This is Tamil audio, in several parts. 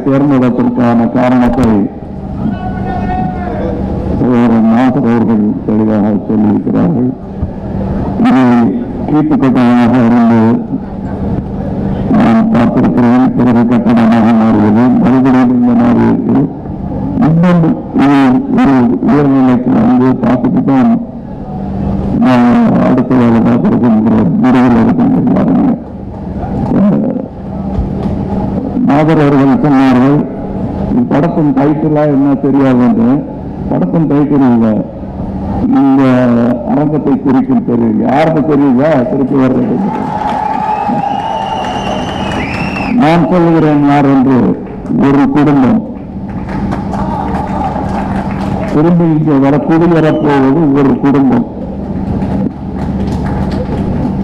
தேர்ந்தெடுப்பதற்கான காரணத்தை நாசர் அவர்கள் தெளிவாக சொல்லியிருக்கிறார்கள். இது கீட்டுக்கட்டமாக இருந்து நான் பார்த்திருக்கிறேன். பிறகு கட்டணமாக மாறுவது, மறுபடியும் இந்த மாறியது, இன்னும் ஒரு உயர்நிலைக்கு வந்து பார்த்துட்டு தான் அடுத்த வேலை பார்த்திருக்கின்ற முடிவில் இருக்கின்ற எல்லாருமே. நாதர் அவர்கள் சொன்னார்கள், படத்தின் டைட்டிலா என்ன தெரியாது என்று. படத்தின் டைட்டில் இந்த அரங்கத்தை குறிக்கும் தெரியும். யாருக்கு தெரியுதா? திருப்பி வர்றது நான் சொல்லுகிறேன் யார் என்று. ஒரு குடும்பம் திரும்பி இங்கே குடியேறப்போவது ஒரு குடும்பம்.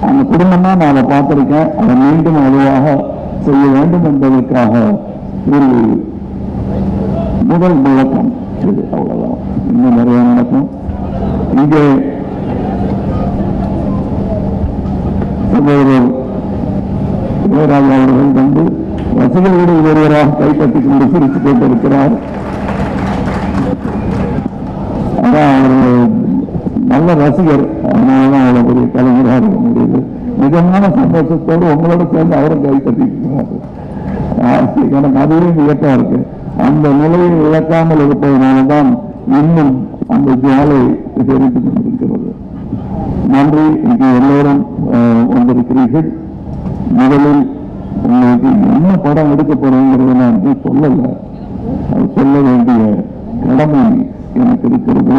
அந்த குடும்பம் தான் நான் அதை பார்த்திருக்கேன். அதை மீண்டும் அதுவாக செய்ய வேண்டும் என்பதற்காக ஒரு முதல் முழக்கம் இது. அவ்வளவுதான். இன்னும் நிறைய நடக்கும். இங்கே சகோதரர் இளையராஜா அவர்கள் வந்து ரசிகர்களோடு ஒருவராக கைப்பற்றிக் கொண்டு சிரித்துக் கொண்டிருக்கிறார். அதான் அவர் நல்ல ரசிகர், அதனாலதான் அவ்வளவு பெரிய கலைஞராக இருக்க முடியுது. நிஜமான சந்தோஷத்தோடு உங்களோட சேர்ந்து அவரும் கைப்பற்றிருக்கிறார். எனக்கு அதுவே வியப்பா இருக்கு. அந்த நிலையை இழக்காமல் இருப்பதனால்தான் இன்னும் அந்த ஜுவாலை தெரிவித்துக் கொண்டிருக்கிறது. நன்றி. இங்கே எல்லோரும் வந்திருக்கிறீர்கள். முதலில் உங்களுக்கு என்ன படம் எடுக்கப்படுங்கிறத நான் சொல்லல, அது சொல்ல வேண்டிய கடமை எனக்கு இருக்கிறது.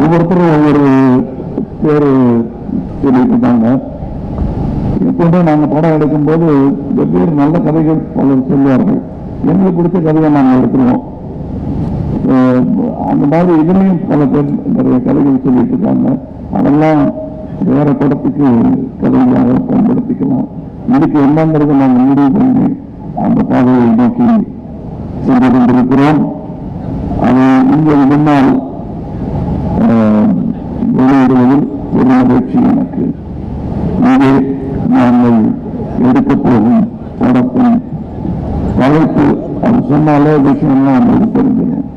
ஒவ்வொருத்தரும் ஒவ்வொரு பேரு சொல்லியிருக்காங்க. இப்போது நாங்கள் படம் எடுக்கும்போது வெவ்வேறு நல்ல கதைகள் பலர் சொல்வார்கள். எங்களுக்கு பிடிச்ச கதையை நாங்கள் எடுத்துருவோம். அந்த மாதிரி இதுலையும் பல பேர் நிறைய கதைகள் சொல்லிட்டு இருக்காங்க. அதெல்லாம் வேற படத்துக்கு கதைகளாக பயன்படுத்திக்கலாம். இதுக்கு என்னங்கிறது நாங்கள் முடிவு பண்ணி அந்த பாதையை நோக்கி சென்று கொண்டிருக்கிறோம். அது இங்கே முன்னால் வெளியிடுவதில் ஒரு மகிழ்ச்சி எனக்கு. இங்கே நாங்கள் எடுக்கப் போகும் படத்தின் தலைப்பு அது சொன்னாலே விஷயம்லாம் நம்மளுக்கு தெரிஞ்சிடும்.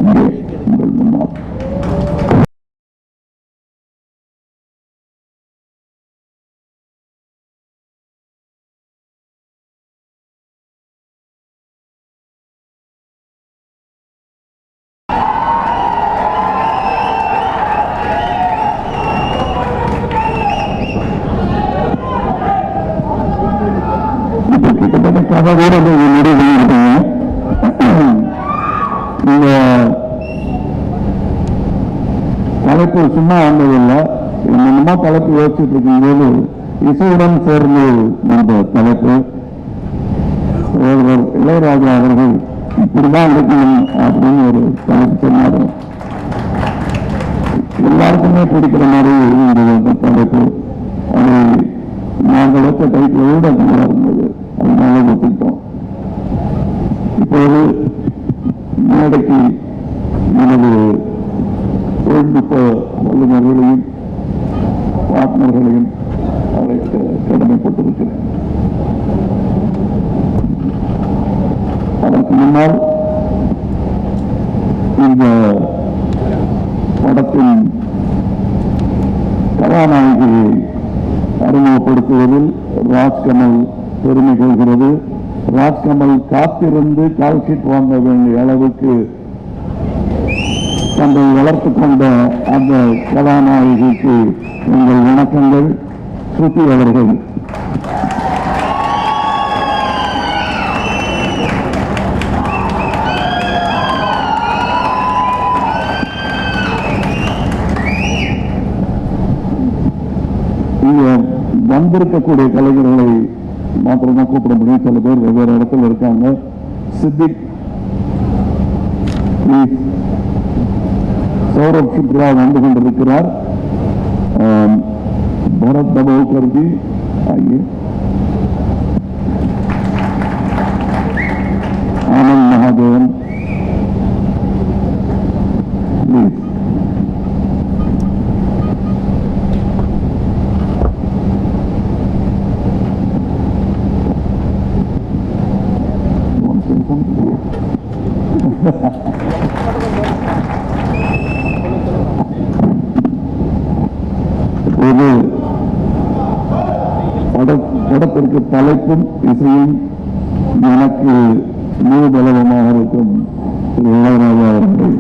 இங்கே உங்கள் முன்னால் கதையோட முடிவு இந்த தலைப்பு சும்மா வந்ததில்லை. என்னென்னமோ தலைப்பு யோசிச்சுட்டு இருக்கும்போது இசையுடன் சேர்ந்து இந்த தலைப்பு இளையராஜா அவர்கள் இப்படிதான் இருக்கணும் அப்படின்னு ஒரு தலைப்பு சொன்னார். எல்லாருக்குமே பிடிக்கிற மாதிரி இந்த தலைப்பு. அது நாங்கள் வச்ச டைட்டிலோட நல்லா இருந்தது. அதனால ஒத்துக்கிட்டோம். இப்போது மேடைக்கு எனது தொழில்நுட்ப வல்லுநர்களையும் பார்ட்னர்களையும் அழைக்க கடமைப்பட்டிருக்கிறேன். அதற்கு முன்னால் இந்த படத்தின் கதாநாயகியை அறிமுகப்படுத்துவதில் ராஜ்கமல் பெருமை கொள்கிறது. ராஜ்கமல் காத்திருந்து கால்ஷீட் வாங்க வேண்டிய அளவுக்கு தன்னை வளர்த்துக் கொண்ட அந்த கதாநாயகிக்கு உங்கள் வணக்கங்கள். ஸ்ருதி அவர்கள் இங்க வந்திருக்கக்கூடிய கலைஞர்களை மாத்திரமா கூப்பிட முடியும். சில பேர் வெவ்வேறு இடத்துல இருக்காங்க. சித்திக், சௌரப் சுப்ரா வந்து கொண்டிருக்கிறார். பரத் தபோகர்ஜி आइए, आनंद महादेवन प्लीज. இப்போது படத்திற்கு தலைப்பும் இசையும் எனக்கு முழு பலவமாக இருக்கும் இளையராஜா அவர்கள்.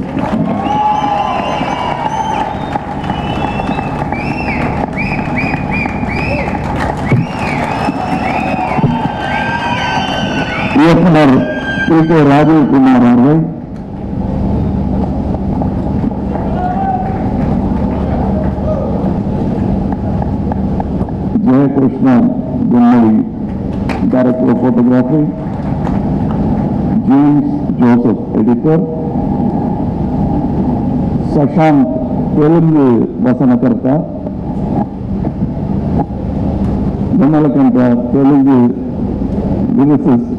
இயக்குனர் கே ராஜீவ்குமார் அவர்கள், Jayakrishnan Gummadi director of photography, James Joseph editor, Sashanth Telugu வசனகர்த்தா, விமலகண்ட தெலுங்கு லிரிசிஸ்ட்,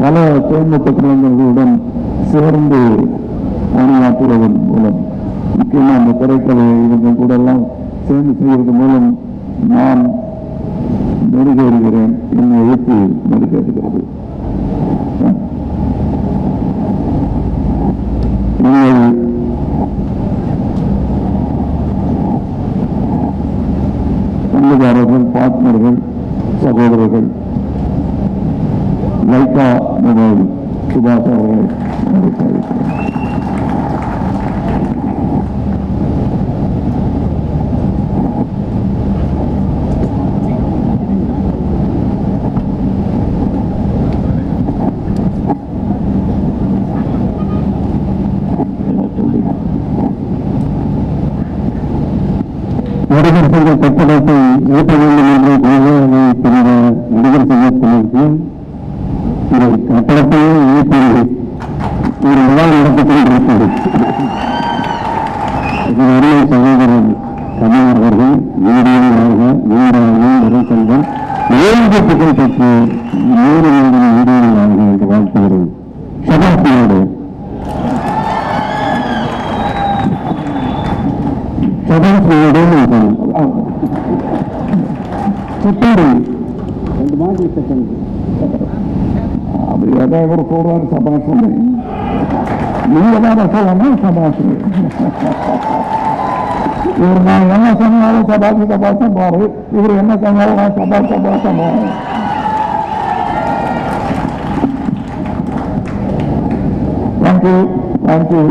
பல தொழில்நுட்ப கலைஞர்களுடன் சேர்ந்து பணியாற்றுவதன் மூலம், முக்கியமாக அந்த திரைக்கலையை இவங்க கூட எல்லாம் சேர்ந்து செய்வது மூலம் நான் மெருகேறுகிறேன், என் எழுத்து மெருகேறுகிறது. பங்குதாரர்கள், பார்ட்னர்கள், சகோதரர்கள், லைகா மொபைல் சுபாஷ் அவர்களை நடிகர் சங்க கட்டடத்தை ஏற்ற வேண்டும் என்று நடிகர் சங்கத்திற்கு இந்த கட்டடத்தையே இயக்குவது ஒரு விழா நடத்திக் கொண்டிருக்கிறது. இது அருமை சகோதரர் கமலர் அவர்கள், வீடியோவாக செல்வம் 7 புகழ் பெற்று 100 வீடியோவாக என்று வாழ்த்துகிறேன். சபாத்தியோடு அப்படி எதாவது ஒரு சொல்றாரு சபாஷன், நீங்க தான் சொல்லணும் சபாஷன். இவர் நான் என்ன சொன்னாலும் சபாஷ் சபாஷம் பாரு, இவர் என்ன சொன்னாலும் நான் சபாஷம் பாரு. Thank you thank you.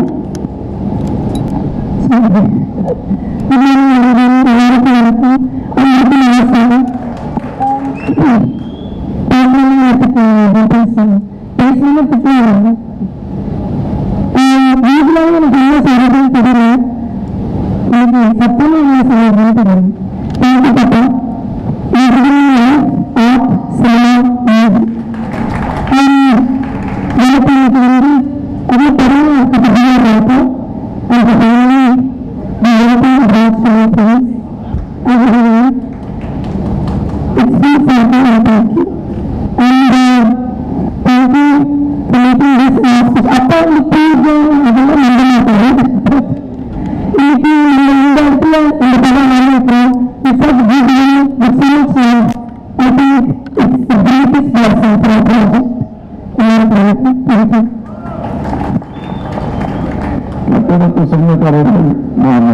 கட்டடத்தை சொந்தக்காரர்கள் நான்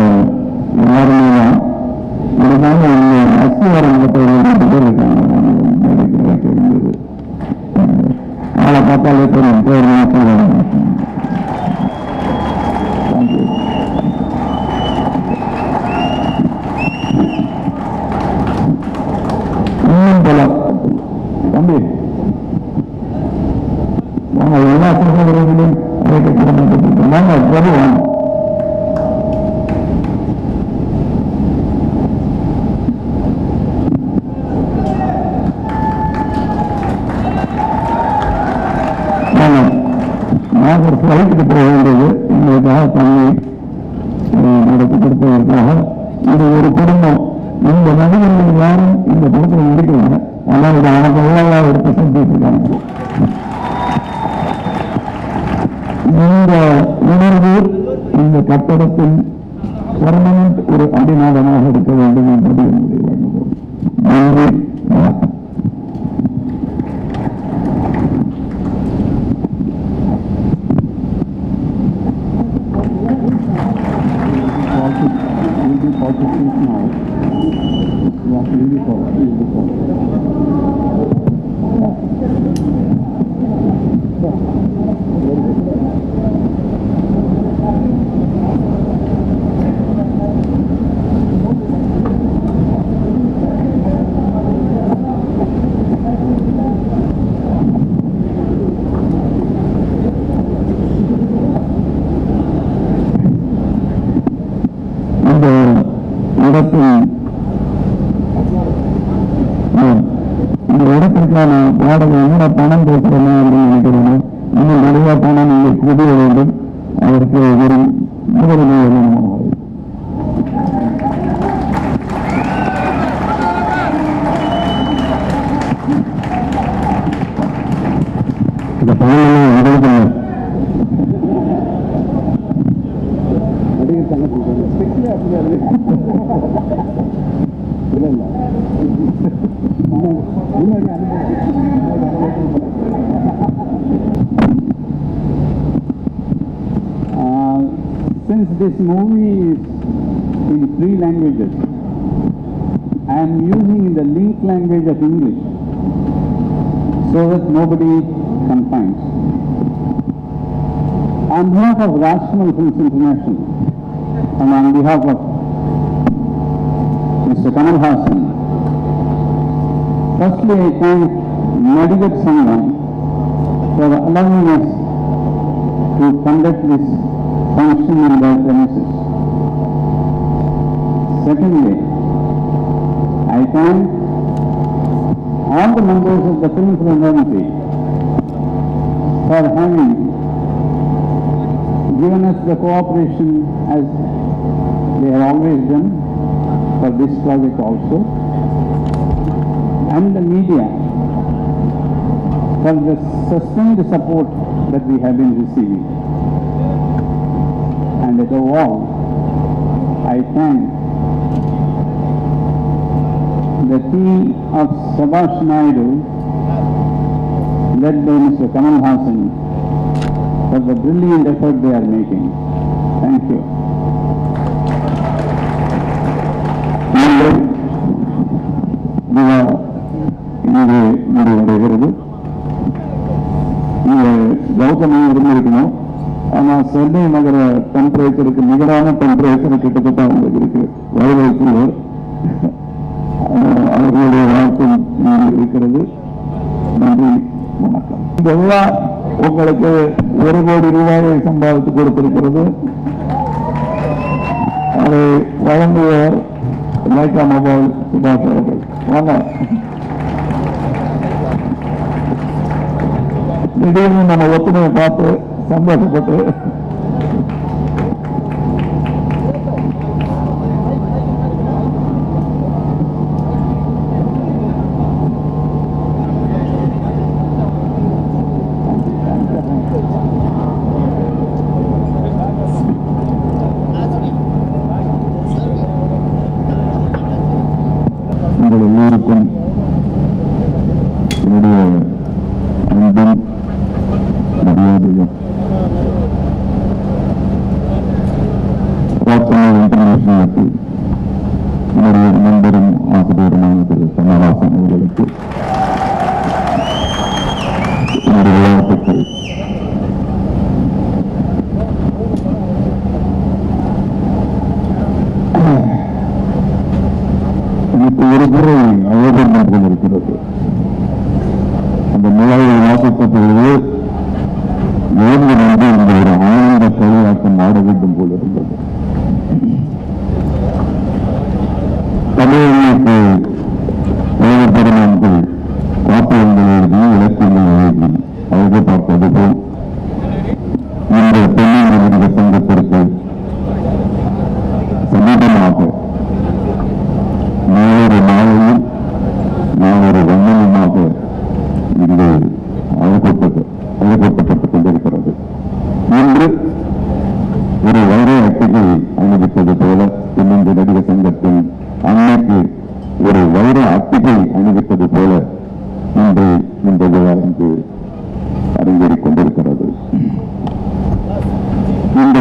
எல்லாருமே இருந்தாலும் அஸ்திவாரம் ஆளை பார்த்தாலே தெரியும் பேர் இன்னும் போல தம்பி வாங்க, எல்லா சகோதரர்களையும் நாங்க வருவோம். நான் ஒரு ஃபிளைட்டுக்கு போக வேண்டியது, எங்களுக்காக தண்ணி நடத்தி கொடுப்பதற்காக. இது ஒரு குடும்பம். இந்த நடிகர்கள் யாரும் இந்த படத்தில் நடிக்கல, ஆனால் இது அவர்கள் எடுத்து செஞ்சிருக்காங்க. இந்த உணர்வு இந்த கட்டடத்தின் பெர்மனன்ட் ஒரு அடிநாதமாக இருக்க வேண்டும் என்று நன்றி, வணக்கம். இந்த இடத்திற்கான வாடகை என்ன பணம் பேசுறேன் அப்படின்னு நினைக்கிறேன். இன்னும் நிறைய பணம் நீங்கள் குவிய வேண்டும். அதற்கு ஒரு முதலுதவி இந்த பணம் நடிகர் Since this movie is in 3 languages, I am using the link language of English so that nobody confines. On behalf of Rajkamal Films International and on behalf of Mr. Kamal Haasan, firstly I thank Nadigat Sangam for allowing us to conduct this function in their premises. Secondly, I thank all the members of the film fraternity for having given us the cooperation as they have always done for this project also, and the media for the sustained support that we have been receiving. And above all, I thank the team of Subhash Naidu, led by Mr. Kamal Haasan, for the brilliant effort they are making. Thank you. இது முடிவடைகிறது. நீங்க கௌதமாக இருந்திருக்கணும். ஆனால் சென்னை நகர டெம்பரேச்சருக்கு நிகரான டெம்பரேச்சர் கிட்டத்தட்ட அவங்களுக்கு இருக்கு. வரவேற்பு அவர்களுடைய வாழ்க்கை இருக்கிறது. நன்றி, வணக்கம். இந்த விழா உங்களுக்கு 1 கோடி ரூபாயை சம்பாதித்து கொடுத்திருக்கிறது. அதை வழங்குவார் லைகா மொபைல் சுபாஷ் அவர்கள். வாங்க. திடீர்னு நம்ம ஒத்துமையை பார்த்து சந்தோஷப்பட்டு உங்கள் எல்லோருக்கும் என்னுடைய அன்பும் மரியாதையும் இன்டர்நேஷனலுக்கு என்னுடைய நண்பரும் ஆசிரியருமான திரு கமல்ஹாசன் அவர்களுக்கு என்னுடைய வாழ்த்துக்கள். எனக்கு ஒரு முறை அயோகம் என்று இருக்கிறது. அந்த நிலையை வாசித்த பொழுது ஏழு நன்றி இந்த ஒரு ஆனந்த கையாட்டம் ஆட வேண்டும் போல இருந்தது. தமிழுக்கு பெருமான்கள் காப்பியங்கள் எழுதி இலக்கியங்கள் எழுதி அழகு பார்ப்பது போல் இந்த பெண்ணின் சங்கத்திற்கு சமீபமாக நாளொரு நாளையும் நாளொரு வண்ணமுமாக இங்கு அழகூட்டப்பட்டுக் கொண்டிருக்கிறது. இன்று ஒரு வைர அட்டைகள் அட்டிகை அணிவித்தது போல இன்று இந்த விழா இங்கு அரங்கேறிக் கொண்டிருக்கிறது. இந்த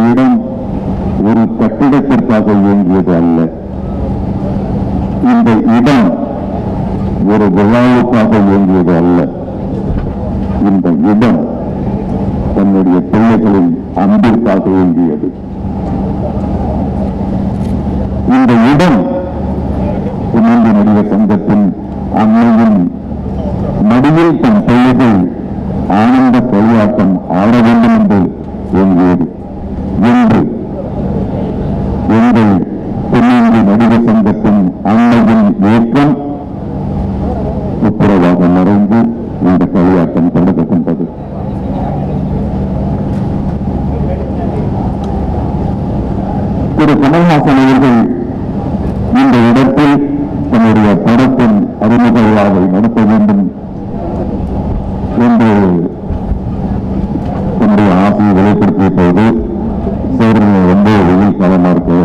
இடம் ஒரு கட்டிடத்திற்காக இயங்கியது அல்ல. இந்த இடம் ஒரு விழாவுக்காக இயங்கியது அல்ல. இந்த இடம் தன்னுடைய பிள்ளைகளின் அன்பிற்காக இயங்கியது. இந்த இடம் புன்னம்பி நடிகர் சங்கத்தின் அன்னையின் மடியில் தன் பிள்ளைகள் ஆனந்த களியாட்டம் ஆட வேண்டும் என்று இயங்கியது. என்று எங்கள் புன்னம்பி நடிகர் சங்கத்தின் அன்னையின் இயக்கம் துப்புரவாக மறைந்து இந்த களியாட்டம் தடுக்கப்பட்டது. திரு கமல்ஹாசன் அவர்கள் இந்த இடத்தில் தன்னுடைய படத்தின் அறிமுக விழாவை நடத்த வேண்டும் என்று தன்னுடைய ஆசையை வெளிப்படுத்திய போது சேரில் ரொம்ப வெயில் காலமா இருக்கு,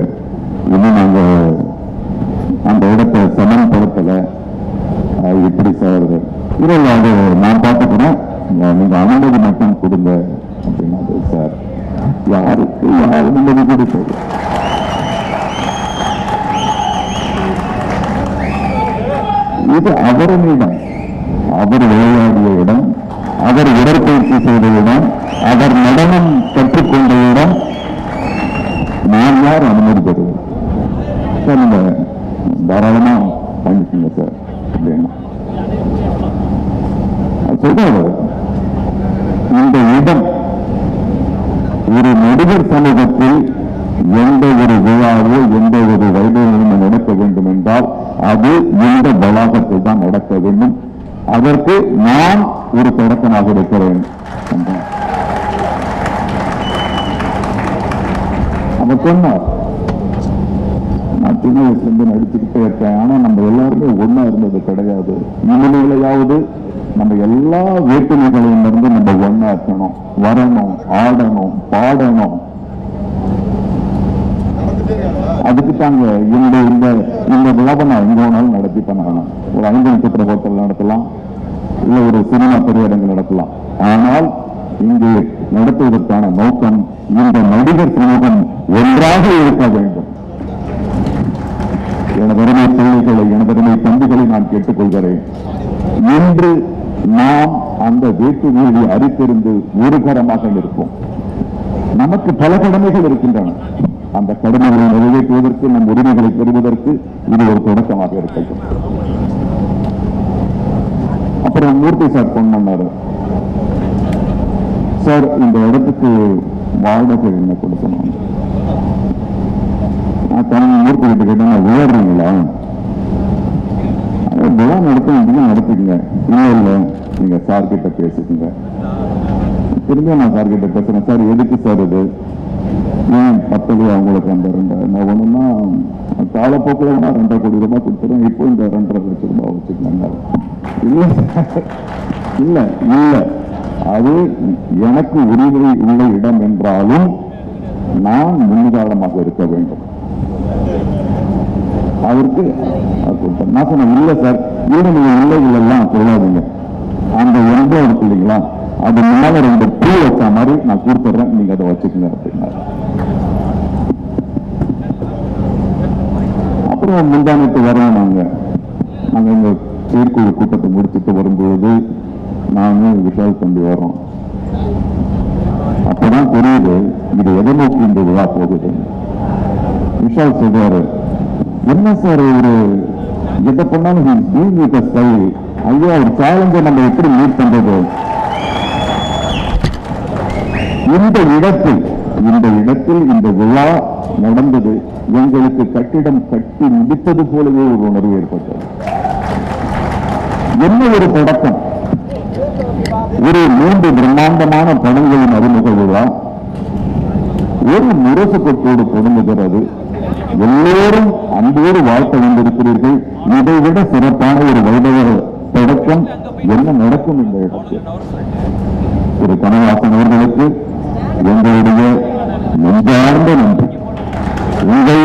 இன்னும் நாங்க அந்த இடத்தை சமன்படுத்தல, எப்படி சார் இல்லை அது நான் பார்த்துக்கிறேன், நீங்க அனுமதி மட்டும் கொடுங்க அப்படின்னா சார் யாருக்கு யார் அனுமதி கொடுத்தது? இது அவரின் இடம், அவர் விளையாடிய இடம், அவர் உடற்பயிற்சி செய்த இடம், அவர் நடனம் கற்றுக்கொண்ட இடம். நான் யார் அனுமதி பெறுவேன் சார்? நீங்க தாராளமா பண்ணிக்கீங்க சார் அப்படின்னா சொல்றாரு. இந்த இடம் ஒரு நடிகர் சமூகத்தில் எந்த ஒரு விழாவோ எந்த ஒரு வைபவமும் நடக்க வேண்டும் என்றால் அது இந்த வளாகத்தில் தான் நடக்க வேண்டும். அதற்கு நான் ஒரு தொடக்கமாக இருக்கிறேன். அவர் சொன்னார், நான் சின்ன வயசுலேருந்து நடிச்சுக்கிட்டே இருக்கேன், ஆனா நம்ம எல்லாருமே ஒன்னா இருந்தது கிடையாது. இனிமேலையாவது நம்ம எல்லா வேற்றுமைகளையும் இருந்து நம்ம ஒன்னா இருக்கணும், வரணும், ஆடணும், பாடணும். அதுக்கு தாங்க இந்த விழாவை நான் எங்க வேணாலும் நடத்தி பண்ணலாம். ஒரு 5 நட்சத்திர ஹோட்டல் நடத்தலாம், இல்ல ஒரு சினிமா திரையரங்கு நடத்தலாம். ஆனால் இங்கு நடத்துவதற்கான நோக்கம் இந்த நடிகர் சமூகம் ஒன்றாக இருக்க வேண்டும். எனதருமை பிள்ளைகளை, எனதருமை தம்பிகளை நான் கேட்டுக்கொள்கிறேன். இன்று நாம் அந்த வேற்றுமையை அறிந்திருந்து ஒரு கரமாக நிற்போம். நமக்கு பல கடமைகள் இருக்கின்றன. அந்த கடமைகளை நிறைவேற்றுவதற்கு, நம் உரிமைகளை பெறுவதற்கு இது ஒரு தொடக்கமாக இருக்கட்டும். அப்புறம் மூர்த்தி சார் போன் பண்ணாரு, சார் இந்த இடத்துக்கு வாடகை என்ன கொடுக்கணும்? மூர்த்தி கிட்ட கேட்டா விளையாடுறீங்களா? விழா நடத்துங்க. இல்ல நீங்க சார் கிட்ட பேசிக்கங்க. திரும்ப நான் சார் கிட்ட பேசுறேன். சார் எதுக்கு சார் இது? ஏன் 10 அவங்களுக்கு அந்த 2 நான் ஒண்ணுன்னா காலப்போக்கில் வேணா 2.5 கோடி ரூபாய் கொடுத்துறேன், இப்போ இந்த 2.5 லட்சம் ரூபாய் வச்சுக்கலாங்க. இல்ல அது எனக்கு உரிமை உள்ள இடம் என்றாலும் நான் முன்னுதாரணமாக இருக்க வேண்டும். அவருக்கு நான் சொன்னேன், இல்ல சார், நீங்க இல்லைலாம் சொல்லாதீங்க. அந்த எண்ணம் இருக்கு இல்லைங்களா, அது மேல 2 பூ வச்ச மாதிரி நான் கொடுத்துட்றேன், நீங்க அதை வச்சுக்கோங்க அப்படின்னாரு. அப்புறம் முந்தானத்து வரோம். நாங்க எங்க செயற்குழு கூட்டத்தை முடிச்சுட்டு வரும்போது நானும் விஷால் தம்பி வரோம். அப்பதான் தெரியுது இது எதை நோக்கி இந்த விழா போகுது. விஷால் சொல்றாரு, என்ன சார் ஒரு எதை பண்ணாலும் ஐயா ஒரு சேலஞ்சை நம்ம எப்படி மீட் பண்றது? இந்த இடத்தில் இந்த விழா நடந்தது எங்களுக்கு கட்டிடம் கட்டி முடித்தது போலவே ஒரு உணர்வு ஏற்பட்டது. என்ன ஒரு தொடக்கம்! ஒரு 3 பிரம்மாண்டமான படங்களின் அறிமுக விழா ஒரு முரசு கொட்டோடு தொடங்குகிறது. எல்லோரும் அன்போடு வாழ்த்த வந்திருக்கிறீர்கள். இதைவிட சிறப்பான ஒரு வைபவ தொடக்கம் என்ன நடக்கும் இந்த இடத்தில்? திரு கமல்ஹாசன் அவர்களுக்கு எங்களுடைய நெஞ்சார்ந்த நன்றி. உங்கள்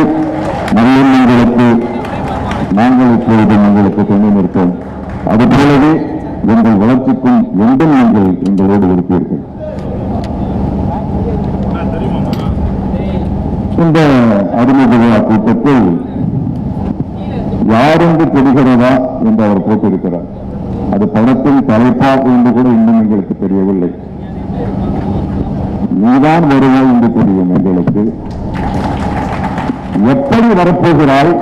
நல்லெண்ணங்களுக்கு நாங்கள் இப்பொழுதும் உங்களுக்கு துணை நிற்போம். அதுபோலவே எங்கள் வளர்ச்சிக்கும் எங்கள் நீங்கள் எங்களோடு இருப்பீர்கள். இந்த அறிமுக விழா கூட்டத்தில் யாரென்று தெரிகிறதா என்று அவர் போட்டிருக்கிறார். அது படத்தின் தலைப்பாக என்று கூட இன்னும் எங்களுக்கு தெரியவில்லை. நீதான் வருவாய் என்று தெரியும் எங்களுக்கு. எப்படி வரப்போகிறாய்,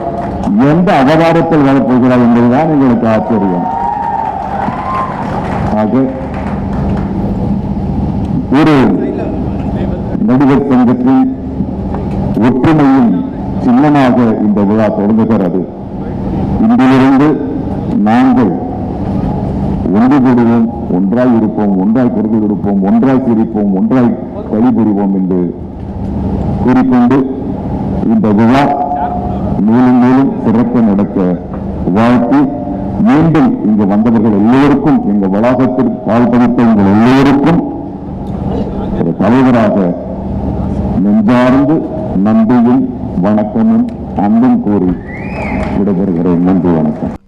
எந்த அவதாரத்தில் வரப்போகிறாய் என்பதுதான் எங்களுக்கு ஆச்சரியம். ஆக ஒரு நடிகர் சங்கத்தின் ஒற்றுமையின் சின்னமாக இந்த விழா தொடங்குகிறது. இன்றிலிருந்து நாங்கள் ஒன்றுபடுவோம், ஒன்றாய் இருப்போம், ஒன்றாய் குரல் கொடுப்போம், ஒன்றாய் சிரிப்போம், ஒன்றாய் வழிபுரிவோம் என்று கூறிக்கொண்டு இந்த விழா மேலும் மேலும் சிறக்க நடக்க வாழ்த்தி, மீண்டும் இங்கு வந்தவர்கள் எல்லோருக்கும், எங்க வளாகத்தில் பால்படுத்த எங்கள் எல்லோருக்கும் ஒரு தலைவராக நெஞ்சார்ந்து நன்றியும் வணக்கமும் அன்பும் கூறி விடைபெறுகிறேன். நன்றி, வணக்கம்.